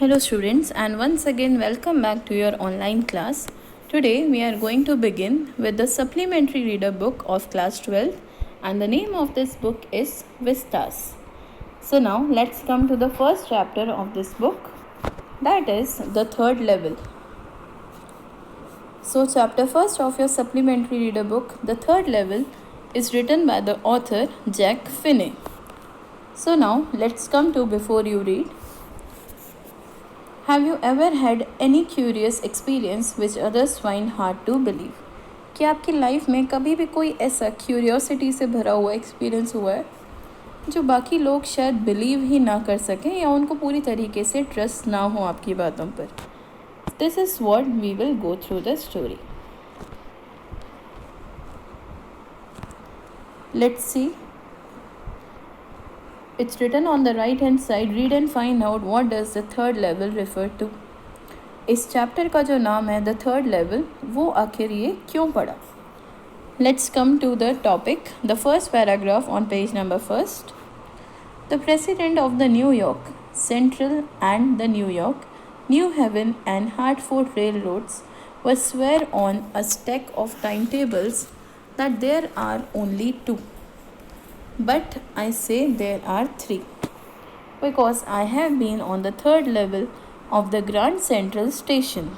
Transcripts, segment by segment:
Hello students, and once again welcome back to your online class. Today we are going to begin with the supplementary reader book of class 12, and the name of this book is Vistas. So now let's come to the first chapter of this book, that is the third level. So chapter first of your supplementary reader book, the third level, is written by the author Jack Finney. So now let's come to before you read. Have you ever had any curious experience which others find hard to believe? क्या आपकी life में कभी भी कोई ऐसा curiosity से भरा हुआ एक्सपीरियंस हुआ है जो बाकी लोग शायद बिलीव ही ना कर सकें या उनको पूरी तरीके से ट्रस्ट ना हो आपकी बातों पर? This is what we will go through the story. Let's see. It's written on the right hand side. Read and find out what does the third level refer to. इस चैप्टर का जो नाम है द थर्ड लेवल, वो आखिर ये क्यों पढ़ा? Let's come to the topic. The first paragraph on page number first. The president of the New York Central and the New York, New Haven and Hartford railroads was swear on a stack of timetables that there are only two. But I say there are three, because I have been on the third level of the Grand Central Station.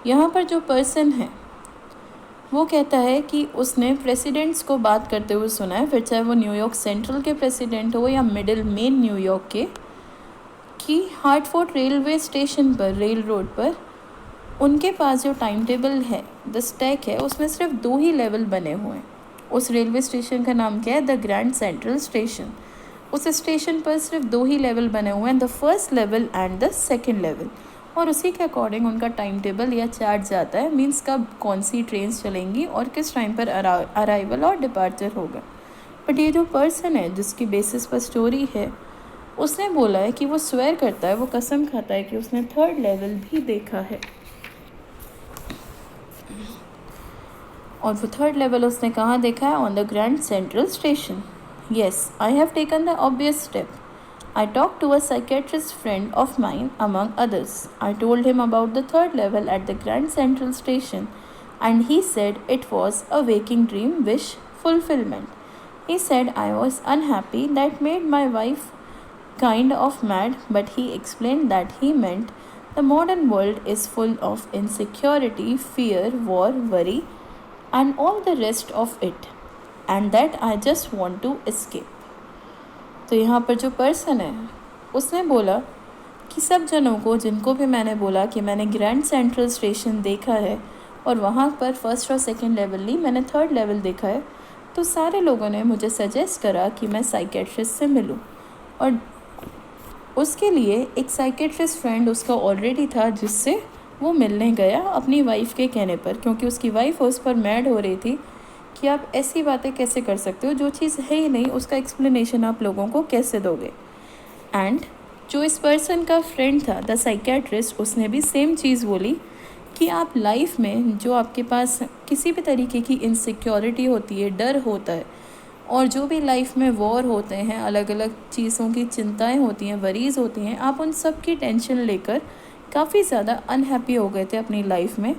यहाँ पर जो person है वो कहता है कि उसने presidents को बात करते हुए सुना है, फिर चाहे वो न्यूयॉर्क सेंट्रल के प्रेसिडेंट हो या मिडिल मेन न्यूयॉर्क के, कि हार्टफोर्ड रेलवे स्टेशन पर, रेल रोड पर, उनके पास जो टाइम टेबल है, द स्टैक है, उसमें सिर्फ दो ही लेवल बने हुए हैं. उस रेलवे स्टेशन का नाम क्या है? The grand central station. उस स्टेशन पर सिर्फ दो ही लेवल बने हुए हैं, the first level and the second level, और उसी के अकॉर्डिंग उनका टाइम टेबल या चार्ट जाता है, मीन्स कब कौन सी ट्रेन्स चलेंगी और किस टाइम पर अराइवल और डिपार्चर होगा. बट ये जो पर्सन है जिसकी बेसिस पर स्टोरी है, उसने बोला है कि वो स्वेयर करता है, वो कसम खाता है कि उसने थर्ड लेवल भी देखा है. और वो थर्ड लेवल उसने कहाँ देखा है? On the grand central station. Yes, I have taken the obvious step. I talked to a psychiatrist friend of mine, among others. I told him about the third level at the Grand Central Station, and he said it was a waking dream wish fulfillment. He said I was unhappy, that made my wife kind of mad, but he explained that he meant the modern world is full of insecurity, fear, war, worry, and all the rest of it, and that I just want to escape. तो यहाँ पर जो person है उसने बोला कि सब जनों को, जिनको भी मैंने बोला कि मैंने ग्रैंड सेंट्रल स्टेशन देखा है और वहाँ पर फर्स्ट और सेकंड लेवल नहीं, मैंने थर्ड लेवल देखा है, तो सारे लोगों ने मुझे सजेस्ट करा कि मैं साइकेट्रिस्ट से मिलूँ. और उसके लिए एक साइकेट्रिस्ट फ्रेंड उसका ऑलरेडी था जिससे वो मिलने गया अपनी वाइफ के कहने पर, क्योंकि उसकी वाइफ उस पर मैड हो रही थी कि आप ऐसी बातें कैसे कर सकते हो, जो चीज़ है ही नहीं उसका एक्सप्लेनेशन आप लोगों को कैसे दोगे. एंड जो इस पर्सन का फ्रेंड था, द साइकेट्रिस्ट, उसने भी सेम चीज़ बोली कि आप लाइफ में जो आपके पास किसी भी तरीके की इनसिक्योरिटी होती है, डर होता है, और जो भी लाइफ में वॉर होते हैं, अलग अलग चीज़ों की चिंताएं होती हैं, वरीज़ होती हैं, आप उन सब की टेंशन लेकर काफ़ी ज़्यादा अनहैप्पी हो गए थे अपनी लाइफ में,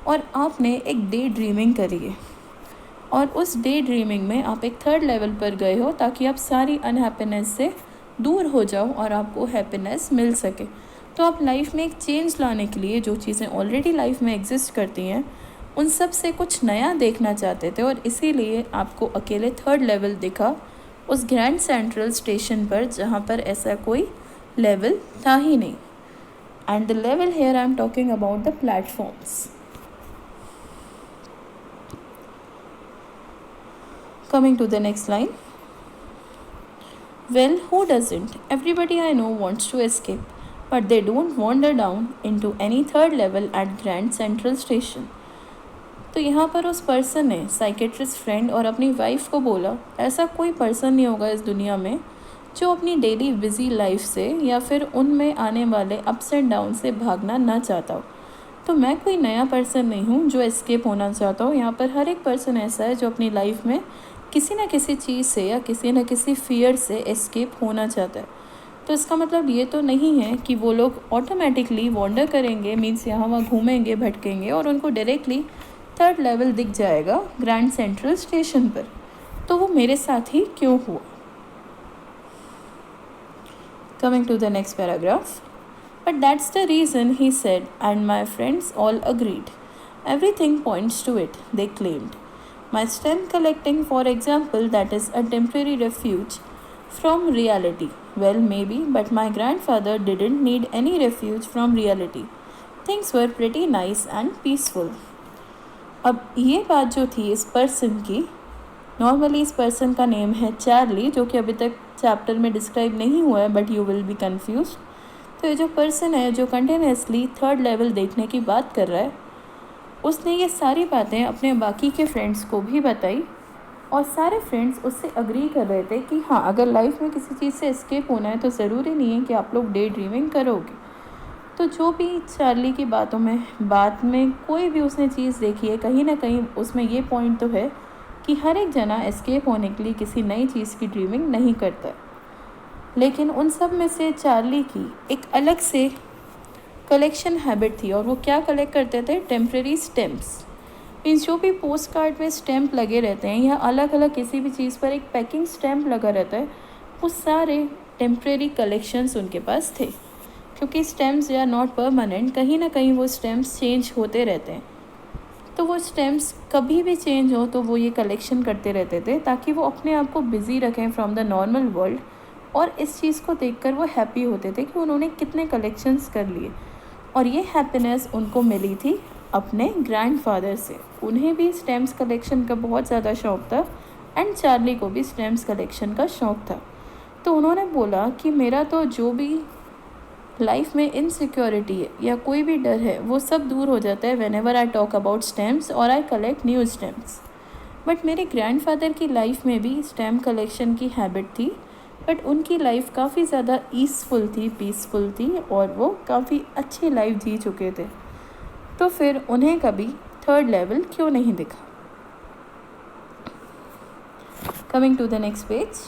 और आपने एक डे ड्रीमिंग करी है, और उस डे ड्रीमिंग में आप एक थर्ड लेवल पर गए हो ताकि आप सारी अनहैप्पीनेस से दूर हो जाओ और आपको हैप्पीनेस मिल सके. तो आप लाइफ में एक चेंज लाने के लिए जो चीज़ें ऑलरेडी लाइफ में एग्जिस्ट करती हैं उन सब से कुछ नया देखना चाहते थे, और इसीलिए आपको अकेले थर्ड लेवल दिखा उस ग्रैंड सेंट्रल स्टेशन पर, जहाँ पर ऐसा कोई लेवल था ही नहीं. And the level here I am talking about the platforms. Coming to the next line. Well, who doesn't? Everybody I know wants to escape, but they don't wander down into any third level at Grand Central Station. तो यहाँ पर उस person ने, psychiatrist friend, और अपनी wife को बोला ऐसा कोई पर्सन नहीं होगा इस दुनिया में जो अपनी डेली बिजी लाइफ से या फिर उनमें आने वाले अप्स एंड डाउन से भागना ना चाहता हो. तो मैं कोई नया पर्सन नहीं हूँ जो एस्केप होना चाहता हूँ. यहाँ पर हर एक पर्सन ऐसा है जो अपनी लाइफ में किसी न किसी चीज़ से या किसी न किसी फियर से एस्केप होना चाहता है. तो इसका मतलब ये तो नहीं है कि वो लोग ऑटोमेटिकली वॉन्डर करेंगे, मीन्स यहाँ वहाँ घूमेंगे भटकेंगे और उनको डायरेक्टली थर्ड लेवल दिख जाएगा ग्रैंड सेंट्रल स्टेशन पर। तो वो मेरे साथ ही क्यों हुआ? Coming to the next paragraph. But that's the reason, he said, and my friends all agreed. Everything points to it, they claimed. My stamp collecting, for example, that is a temporary refuge from reality. Well, maybe, but my grandfather didn't need any refuge from reality. Things were pretty nice and peaceful. अब ये बात जो थी इस person की, normally इस person का name है चार्ली, जो कि अभी तक चैप्टर में डिस्क्राइब नहीं हुआ है, but you will be confuse. तो ये जो पर्सन है जो कंटिन्यूसली थर्ड लेवल देखने की बात कर रहा है, उसने ये सारी बातें अपने बाकी के फ्रेंड्स को भी बताई और सारे फ्रेंड्स उससे अग्री कर रहे थे कि हाँ, अगर लाइफ में किसी चीज़ से एस्केप होना है तो ज़रूरी नहीं है कि आप लोग डे ड्रीमिंग करोगे। तो जो भी चार्ली की बात में कोई भी उसने चीज़ देखी है, कहीं ना कहीं उसमें ये पॉइंट तो है कि हर एक जना एस्केप होने के लिए किसी नई चीज़ की ड्रीमिंग नहीं करता। लेकिन उन सब में से चार्ली की एक अलग से कलेक्शन हैबिट थी, और वो क्या कलेक्ट करते थे? Temporary stamps. मीन्स जो भी पोस्ट कार्ड में स्टैम्प लगे रहते हैं या अलग अलग किसी भी चीज़ पर एक पैकिंग स्टैम्प लगा रहता है, वो सारे टेम्प्रेरी कलेक्शंस उनके पास थे। क्योंकि स्टैम्प्स या नॉट परमानेंट, कहीं ना कहीं वो स्टैम्प्स चेंज होते रहते हैं। तो वो स्टैम्प्स कभी भी चेंज हो तो वो ये कलेक्शन करते रहते थे, ताकि वो अपने आप को बिज़ी रखें फ्रॉम द नॉर्मल वर्ल्ड। और इस चीज़ को देखकर वो हैप्पी होते थे कि उन्होंने कितने कलेक्शंस कर लिए। और ये हैप्पीनेस उनको मिली थी अपने ग्रैंडफादर से। उन्हें भी स्टैम्प्स कलेक्शन का बहुत ज़्यादा शौक़ था, एंड चार्ली को भी स्टैम्प्स कलेक्शन का शौक़ था। तो उन्होंने बोला कि मेरा तो जो भी लाइफ में इनसिक्योरिटी है या कोई भी डर है, वो सब दूर हो जाता है whenever I talk about stamps और I collect new stamps. But मेरे ग्रैंडफादर की लाइफ में भी स्टैम्प कलेक्शन की हैबिट थी, बट उनकी लाइफ काफ़ी ज़्यादा ईज़फुल थी, पीसफुल थी, और वो काफ़ी अच्छी लाइफ जी चुके थे। तो फिर उन्हें कभी थर्ड लेवल क्यों नहीं दिखा? Coming to the next page,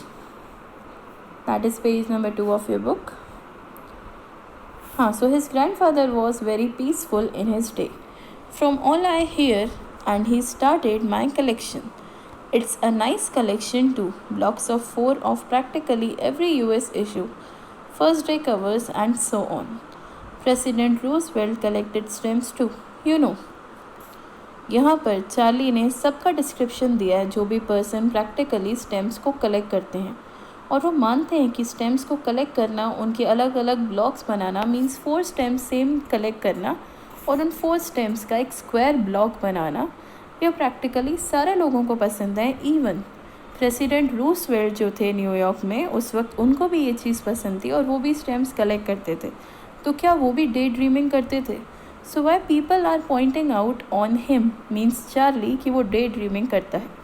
that is page number 2 of your book. So his grandfather was very peaceful in his day, from all I hear, and he started my collection. It's a nice collection too, blocks of 4 of practically every US issue, first day covers and so on. President Roosevelt collected stamps too, you know. यहाँ पर Charlie ने सबका description दिया है जो भी person practically stamps को collect करते हैं, और वो मानते हैं कि स्टैम्प्स को कलेक्ट करना, उनके अलग अलग ब्लॉक्स बनाना, मींस 4 स्टैम्प्स सेम कलेक्ट करना और उन 4 स्टैम्प्स का एक स्क्वायर ब्लॉक बनाना, ये प्रैक्टिकली सारे लोगों को पसंद है। इवन प्रेसिडेंट रूसवेल्ट जो थे न्यूयॉर्क में, उस वक्त उनको भी ये चीज़ पसंद थी और वो भी स्टैम्प्स कलेक्ट करते थे। तो क्या वो भी डे ड्रीमिंग करते थे? So why people are pointing out on him, means Charlie, कि वो डे ड्रीमिंग करता है।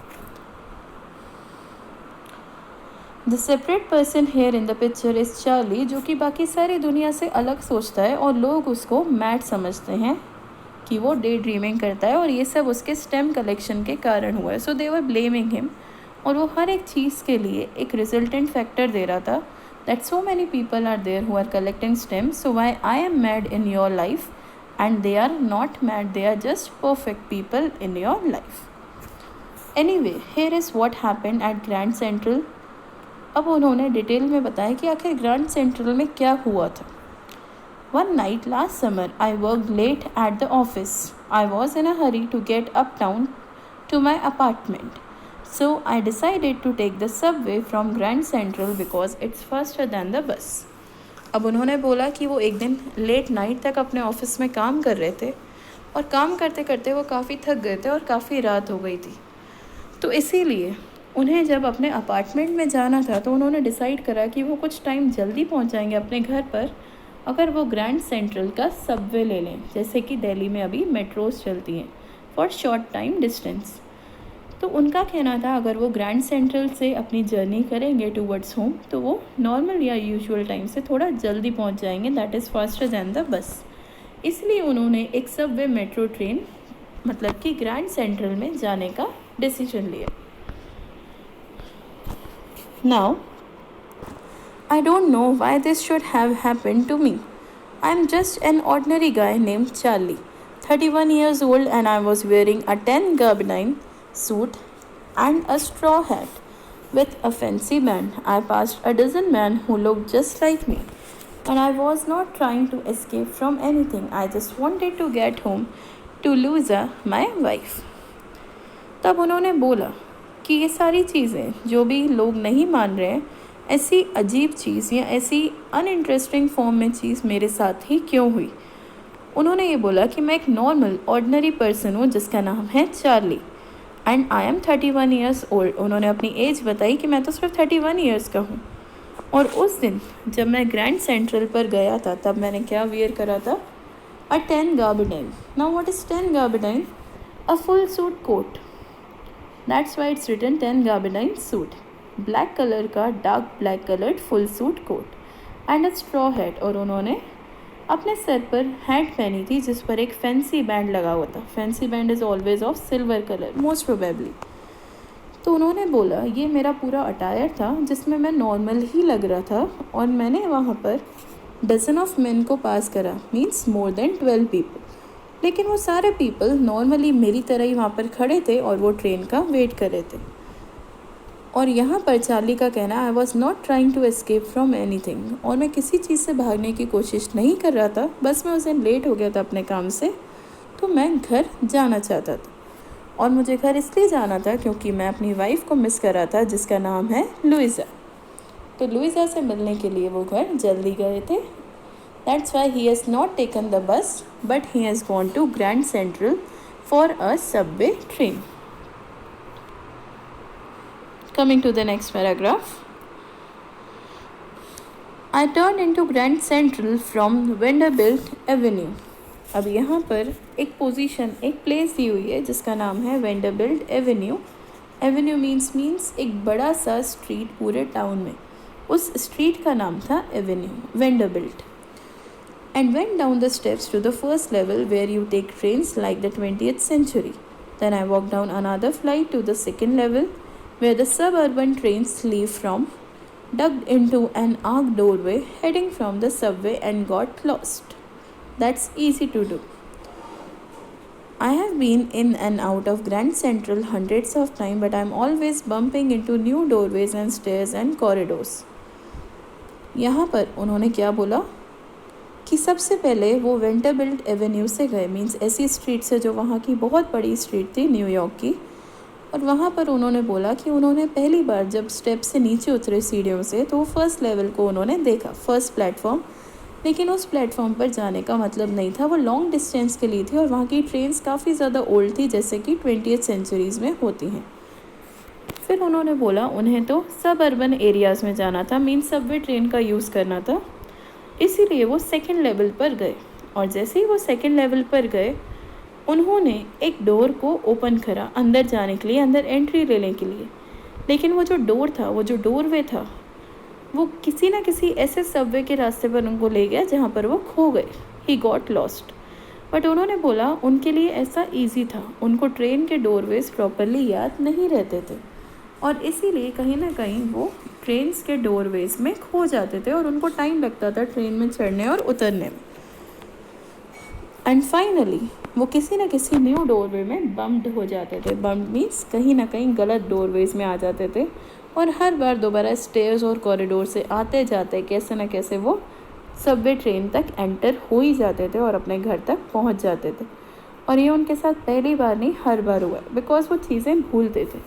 The separate person here in the picture is Charlie, जो कि बाकी सारी दुनिया से अलग सोचता है और लोग उसको मैड समझते हैं कि वो डे ड्रीमिंग करता है, और ये सब उसके स्टेम कलेक्शन के कारण हुआ है। सो दे वर ब्लेमिंग हिम, और वो हर एक चीज़ के लिए एक रिजल्टेंट फैक्टर दे रहा था, that so many people are there who are collecting stems, so why I am mad in your life and they are not mad, they are just perfect people in your life. Anyway, here is what happened at Grand Central. अब उन्होंने detail में बताया कि आखिर grand central में क्या हुआ था। One night last summer, I worked late at the office. I was in a hurry to get uptown to my apartment. So I decided to take the subway from Grand Central because it's faster than the bus. अब उन्होंने बोला कि वो एक दिन late night तक अपने office में काम कर रहे थे, और काम करते करते वो काफ़ी थक गए थे और काफ़ी रात हो गई थी। तो इसीलिए उन्हें जब अपने अपार्टमेंट में जाना था तो उन्होंने डिसाइड करा कि वो कुछ टाइम जल्दी पहुंच जाएंगे अपने घर पर अगर वो ग्रैंड सेंट्रल का सबवे ले लें, जैसे कि दिल्ली में अभी मेट्रोज चलती हैं फॉर शॉर्ट टाइम डिस्टेंस। तो उनका कहना था अगर वो ग्रैंड सेंट्रल से अपनी जर्नी करेंगे टूवर्ड्स होम तो वो नॉर्मल या यूजुअल टाइम से थोड़ा जल्दी पहुंच जाएंगे, that is faster than the bus. इसलिए उन्होंने एक सबवे मेट्रो ट्रेन मतलब कि ग्रैंड सेंट्रल में जाने का डिसीजन लिया। Now, I don't know why this should have happened to me. I'm just an ordinary guy named Charlie, 31 years old, and I was wearing a 10 gabardine suit and a straw hat with a fancy band. I passed a dozen men who looked just like me, and I was not trying to escape from anything. I just wanted to get home to Louisa, my wife. तब उन्होंने बोला कि ये सारी चीज़ें जो भी लोग नहीं मान रहे हैं, ऐसी अजीब चीज़ या ऐसी अनइंटरेस्टिंग फॉर्म में चीज़ मेरे साथ ही क्यों हुई। उन्होंने ये बोला कि मैं एक नॉर्मल ऑर्डिनरी पर्सन हूँ जिसका नाम है Charlie and I am 31 years old. उन्होंने अपनी एज बताई कि मैं तो सिर्फ 31 ईयर्स का हूँ। और उस दिन जब मैं ग्रैंड सेंट्रल पर गया था तब मैंने क्या वियर करा था? अ 10 gabardine. Now what is 10 gabardine? A full suit coat. That's why it's written 10 gabardine suit. Black colour का dark black coloured full suit coat and a straw hat. और उन्होंने अपने सर पर हैट पहनी थी जिस पर एक फैंसी बैंड लगा हुआ था। Fancy band is always of silver colour most probably. तो उन्होंने बोला ये मेरा पूरा अटायर था जिसमें मैं नॉर्मल ही लग रहा था और मैंने वहाँ पर डजन ऑफ मेन को पास करा, मीन्स मोर देन 12 पीपल। लेकिन वो सारे पीपल नॉर्मली मेरी तरह ही वहाँ पर खड़े थे और वो ट्रेन का वेट कर रहे थे। और यहाँ पर चार्ली का कहना I was not trying to escape from anything, और मैं किसी चीज़ से भागने की कोशिश नहीं कर रहा था, बस मैं उस दिन लेट हो गया था अपने काम से, तो मैं घर जाना चाहता था। और मुझे घर इसलिए जाना था क्योंकि मैं अपनी वाइफ को मिस कर रहा था जिसका नाम है लुइसा। तो लुइसा से मिलने के लिए वो घर जल्दी गए थे। That's why he has not taken the bus but he has gone to Grand Central for a subway train. Coming to the next paragraph. I turned into Grand Central from Vanderbilt Avenue. अब यहाँ पर एक position, एक place दी हुई है जिसका नाम है वेंडरबिल्ट एवेन्यू। एवेन्यू मीन्स एक बड़ा सा स्ट्रीट पूरे टाउन में, उस स्ट्रीट का नाम था Avenue, Vanderbilt. And went down the steps to the first level where you take trains like the 20th century. Then I walked down another flight to the second level where the suburban trains leave from, ducked into an arched doorway heading from the subway and got lost. That's easy to do. I have been in and out of Grand Central hundreds of times, but I'm always bumping into new doorways and stairs and corridors. यहाँ पर उन्होंने क्या बोला कि सबसे पहले वो Vanderbilt Avenue से गए, मीन्स ऐसी स्ट्रीट से जो वहाँ की बहुत बड़ी स्ट्रीट थी न्यूयॉर्क की। और वहाँ पर उन्होंने बोला कि उन्होंने पहली बार जब स्टेप से नीचे उतरे सीढ़ियों से तो फर्स्ट लेवल को उन्होंने देखा, फर्स्ट प्लेटफॉर्म। लेकिन उस प्लेटफॉर्म पर जाने का मतलब नहीं था, वो लॉन्ग डिस्टेंस के लिए थी और वहाँ की ट्रेन्स काफ़ी ज़्यादा ओल्ड थी जैसे कि 20th सेंचुरीज़ में होती हैं। फिर उन्होंने बोला उन्हें तो सब अर्बन एरियाज़ में जाना था, मीन्स सबवे ट्रेन का यूज़ करना था, इसीलिए वो सेकेंड लेवल पर गए। और जैसे ही वो सेकेंड लेवल पर गए उन्होंने एक डोर को ओपन करा अंदर जाने के लिए, अंदर एंट्री लेने के लिए। लेकिन वो जो डोर था, वो जो डोरवे था, वो किसी ना किसी ऐसे सबवे के रास्ते पर उनको ले गया जहाँ पर वो खो गए। He got lost. बट उन्होंने बोला उनके लिए ऐसा ईजी था, उनको ट्रेन के डोरवेज प्रॉपरली याद नहीं रहते थे और इसीलिए कहीं ना कहीं वो ट्रेन्स के डोरवेज में खो जाते थे और उनको टाइम लगता था ट्रेन में चढ़ने और उतरने में। एंड फाइनली वो किसी न किसी न्यू डोरवे में बम्प्ड हो जाते थे। बम्प्ड मीन्स कहीं ना कहीं गलत डोरवेज में आ जाते थे और हर बार दोबारा स्टेयर्स और कॉरिडोर से आते जाते कैसे न कैसे वो सबवे ट्रेन तक एंटर हो ही जाते थे और अपने घर तक पहुंच जाते थे। और ये उनके साथ पहली बार नहीं, हर बार हुआ, बिकॉज वो चीज़ें भूलते थे।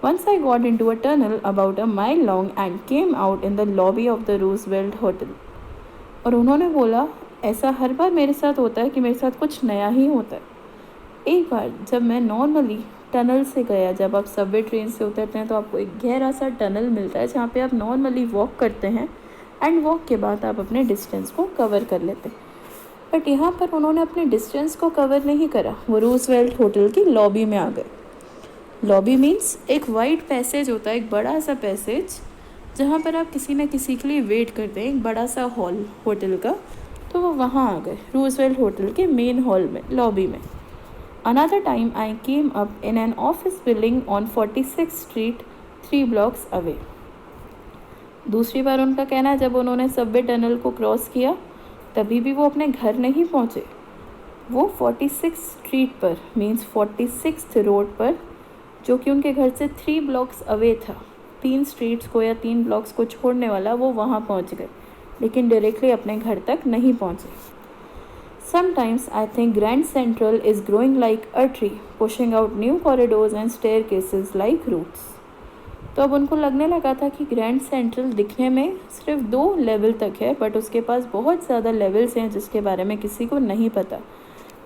Once I got into a tunnel about a mile long and came out in the lobby of the Roosevelt Hotel. और उन्होंने बोला ऐसा हर बार मेरे साथ होता है कि मेरे साथ कुछ नया ही होता है। एक बार जब मैं नॉर्मली टनल से गया, जब आप सबवे ट्रेन से उतरते हैं तो आपको एक गहरा सा टनल मिलता है जहाँ पे आप नॉर्मली वॉक करते हैं एंड वॉक के बाद आप अपने डिस्टेंस को कवर कर लेते हैं। बट यहाँ पर उन्होंने अपने डिस्टेंस को कवर नहीं करा, वो रूजवेल्ट होटल की लॉबी में आ गए। लॉबी मीन्स एक वाइड पैसेज होता है, एक बड़ा सा पैसेज जहाँ पर आप किसी न किसी के लिए वेट करते हैं, एक बड़ा सा हॉल होटल का। तो वो वहाँ आ गए रूजवेल्ट होटल के मेन हॉल में, लॉबी में। Another time I came up in an office building on 46th street 3 blocks away. दूसरी बार उनका कहना है जब उन्होंने सबवे टनल को क्रॉस किया तभी भी वो अपने घर नहीं पहुँचे। वो 46 स्ट्रीट पर मीन्स 46th रोड पर, जो कि उनके घर से 3 ब्लॉक्स अवे था, 3 स्ट्रीट्स को या 3 ब्लॉक्स को छोड़ने वाला, वो वहाँ पहुँच गए लेकिन डायरेक्टली अपने घर तक नहीं पहुँचे। Sometimes I think Grand Central is growing like a tree, pushing out new corridors and staircases like roots. तो अब उनको लगने लगा था कि ग्रैंड सेंट्रल दिखने में सिर्फ 2 लेवल तक है, बट उसके पास बहुत ज़्यादा लेवल्स हैं जिसके बारे में किसी को नहीं पता।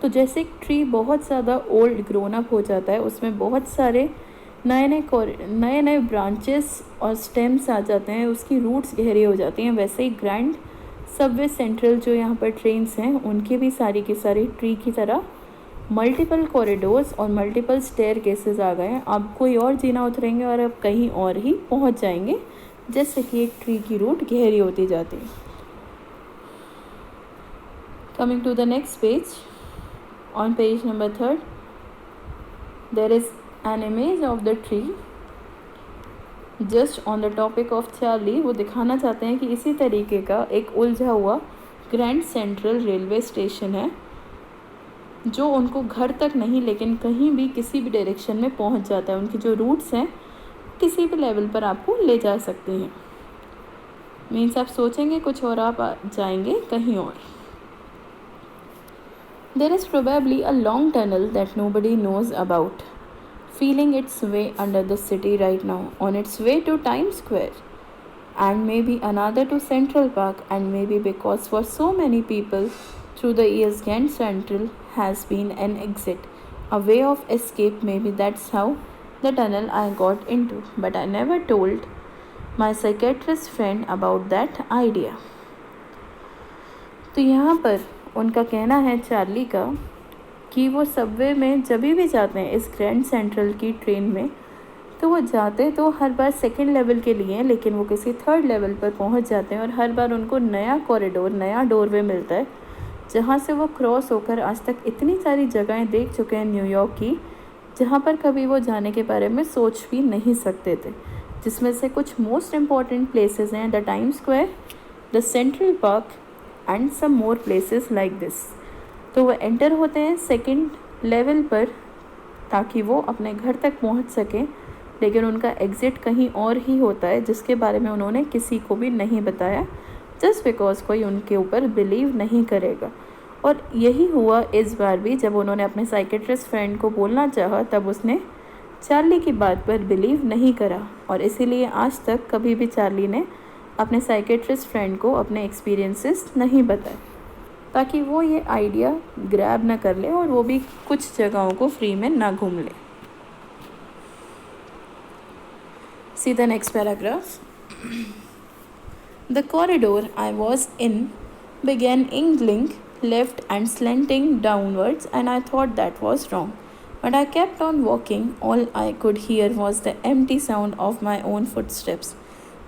तो जैसे एक ट्री बहुत ज़्यादा ओल्ड ग्रोन अप हो जाता है, उसमें बहुत सारे नए नए ब्रांचेस और स्टेम्स आ जाते हैं, उसकी रूट्स गहरी हो जाती हैं, वैसे ही ग्रैंड सबवे सेंट्रल जो यहाँ पर ट्रेन्स हैं उनके भी सारी की सारी ट्री की तरह मल्टीपल कॉरिडोर्स और मल्टीपल स्टेयर केसेस आ गए हैं। अब कोई और जीना उतरेंगे और अब कहीं और ही पहुँच जाएंगे, जैसे कि एक ट्री की रूट गहरी होती जाती है। Coming to the next page, on page number 3 there is an image of the tree just on the topic of Charlie. वो दिखाना चाहते हैं कि इसी तरीके का एक उलझा हुआ ग्रैंड सेंट्रल रेलवे स्टेशन है जो उनको घर तक नहीं लेकिन कहीं भी किसी भी डायरेक्शन में पहुंच जाता है। उनकी जो रूट्स हैं किसी भी लेवल पर आपको ले जा सकते हैं। मीन्स आप सोचेंगे कुछ और आप जाएंगे कहीं और। There is probably a long tunnel that nobody knows about, feeling its way under the city right now, on its way to Times Square, and maybe another to Central Park, and maybe because for so many people through the years Grand Central has been an exit, a way of escape. Maybe that's how the tunnel I got into, but I never told my psychiatrist friend about that idea. तो यहाँ पर उनका कहना है Charlie का कि वो Subway में जब भी जाते हैं इस ग्रैंड सेंट्रल की ट्रेन में, तो वो जाते तो हर बार सेकंड लेवल के लिए हैं, लेकिन वो किसी थर्ड लेवल पर पहुंच जाते हैं और हर बार उनको नया कॉरिडोर, नया डोरवे मिलता है जहां से वो क्रॉस होकर आज तक इतनी सारी जगहें देख चुके हैं न्यूयॉर्क की, जहां पर कभी वो जाने के बारे में सोच भी नहीं सकते थे, जिसमें से कुछ मोस्ट इम्पॉर्टेंट प्लेसेस हैं the Time Square, the Central Park and some more places like this. तो वो एंटर होते हैं सेकंड लेवल पर ताकि वो अपने घर तक पहुंच सकें, लेकिन उनका एग्ज़िट कहीं और ही होता है जिसके बारे में उन्होंने किसी को भी नहीं बताया, जस्ट बिकॉज कोई उनके ऊपर बिलीव नहीं करेगा। और यही हुआ इस बार भी, जब उन्होंने अपने साइकेट्रिस्ट फ्रेंड को बोलना चाहा तब उसने चार्ली की बात पर बिलीव नहीं करा, और इसीलिए आज तक कभी भी चार्ली ने अपने साइकेट्रिस्ट फ्रेंड को अपने एक्सपीरियंसेस नहीं बताए, ताकि वो ये आइडिया ग्रैब ना कर ले और वो भी कुछ जगहों को फ्री में ना घूम ले। See the next paragraph. The corridor I was in began angling left and slanting downwards, and I thought that was wrong. But I kept on walking. All I could hear was the empty sound of my own footsteps,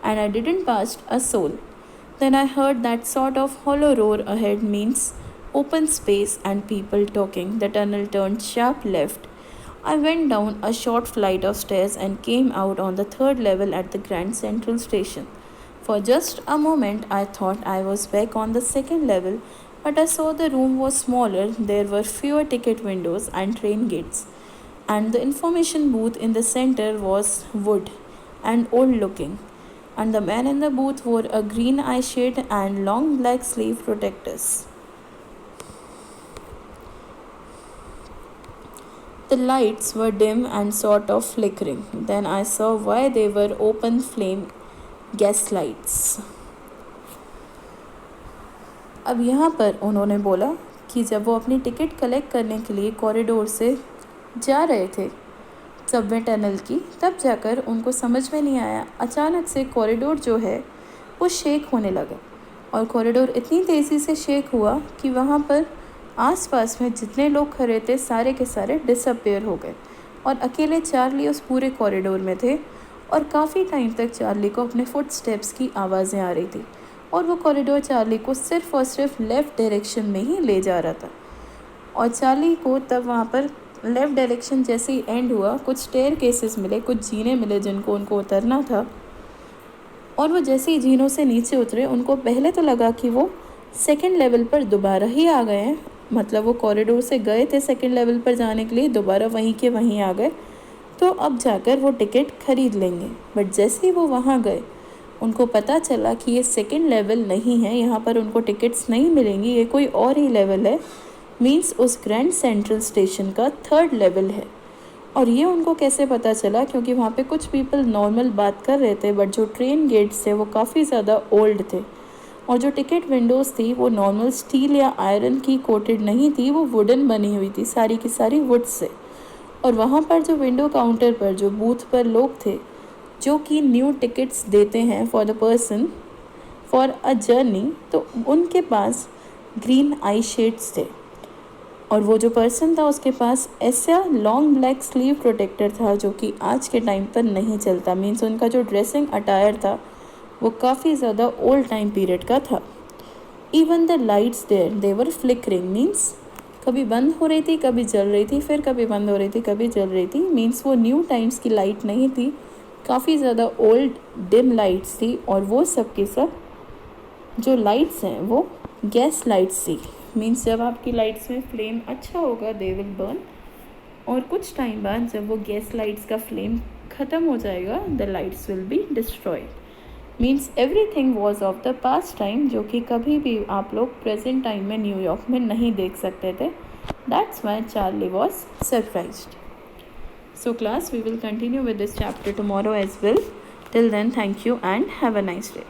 and I didn't pass a soul. Then I heard that sort of hollow roar ahead, means open space and people talking. The tunnel turned sharp left. I went down a short flight of stairs and came out on the 3rd level at the Grand Central Station. For just a moment I thought I was back on the 2nd level, but I saw the room was smaller. There were fewer ticket windows and train gates, and the information booth in the center was wood and old looking, and the man in the booth wore a green eye shade and long black sleeve protectors. The lights were dim and sort of flickering. Then I saw why they were open flame gas lights. अब यहाँ पर उन्होंने बोला कि जब वो अपनी ticket collect करने के लिए कॉरिडोर से जा रहे थे सबवे टनल की, तब जाकर उनको समझ में नहीं आया, अचानक से कॉरिडोर जो है वो शेक होने लगा, और कॉरिडोर इतनी तेज़ी से शेक हुआ कि वहाँ पर आसपास में जितने लोग खड़े थे सारे के सारे डिसअपेयर हो गए, और अकेले चार्ली उस पूरे कॉरिडोर में थे, और काफ़ी टाइम तक चार्ली को अपने फुट स्टेप्स की आवाज़ें आ रही थी, और वो कॉरिडोर चार्ली को सिर्फ और सिर्फ लेफ़्ट डायरेक्शन में ही ले जा रहा था। और चार्ली को तब वहाँ पर लेफ़्ट डायरेक्शन जैसे ही एंड हुआ, कुछ स्टेयर केसेस मिले, कुछ जीने मिले जिनको उनको उतरना था, और वो जैसे ही जीनों से नीचे उतरे उनको पहले तो लगा कि वो सेकंड लेवल पर दोबारा ही आ गए हैं, मतलब वो कॉरिडोर से गए थे सेकंड लेवल पर जाने के लिए, दोबारा वहीं के वहीं आ गए, तो अब जाकर वो टिकट खरीद लेंगे। बट जैसे ही वो वहाँ गए उनको पता चला कि ये सेकंड लेवल नहीं है, यहाँ पर उनको टिकट्स नहीं मिलेंगी, ये कोई और ही लेवल है, मीन्स उस ग्रैंड सेंट्रल स्टेशन का थर्ड लेवल है। और ये उनको कैसे पता चला, क्योंकि वहाँ पे कुछ पीपल नॉर्मल बात कर रहे थे, बट जो ट्रेन गेट्स थे वो काफ़ी ज़्यादा ओल्ड थे, और जो टिकट विंडोज़ थी वो नॉर्मल स्टील या आयरन की कोटेड नहीं थी, वो वुडन बनी हुई थी, सारी की सारी वुड से। और वहाँ पर जो विंडो काउंटर पर जो बूथ पर लोग थे जो कि न्यू टिकट्स देते हैं for the person for a journey, तो उनके पास ग्रीन आई शेड्स थे। और वो जो पर्सन था उसके पास ऐसा लॉन्ग ब्लैक स्लीव प्रोटेक्टर था जो कि आज के टाइम पर नहीं चलता, मीन्स उनका जो ड्रेसिंग अटायर था वो काफ़ी ज़्यादा ओल्ड टाइम पीरियड का था। Even the lights there they were flickering, means कभी बंद हो रही थी, कभी जल रही थी, फिर कभी बंद हो रही थी, कभी जल रही थी, मीन्स वो न्यू टाइम्स की लाइट नहीं थी, काफ़ी ज़्यादा ओल्ड डिम लाइट्स थी। और वो सब के सब जो लाइट्स हैं वो गैस लाइट्स थी, मीन्स जब आपकी लाइट्स में फ्लेम अच्छा होगा दे विल बर्न, और कुछ टाइम बाद जब वो गैस लाइट्स का फ्लेम ख़त्म हो जाएगा the lights will be destroyed, means everything was of the past time, जो कि कभी भी आप लोग प्रेजेंट टाइम में न्यूयॉर्क में नहीं देख सकते थे। That's Y Charlie was surprised. So class, we will continue with this chapter tomorrow as well. Till then, thank you and have a nice day.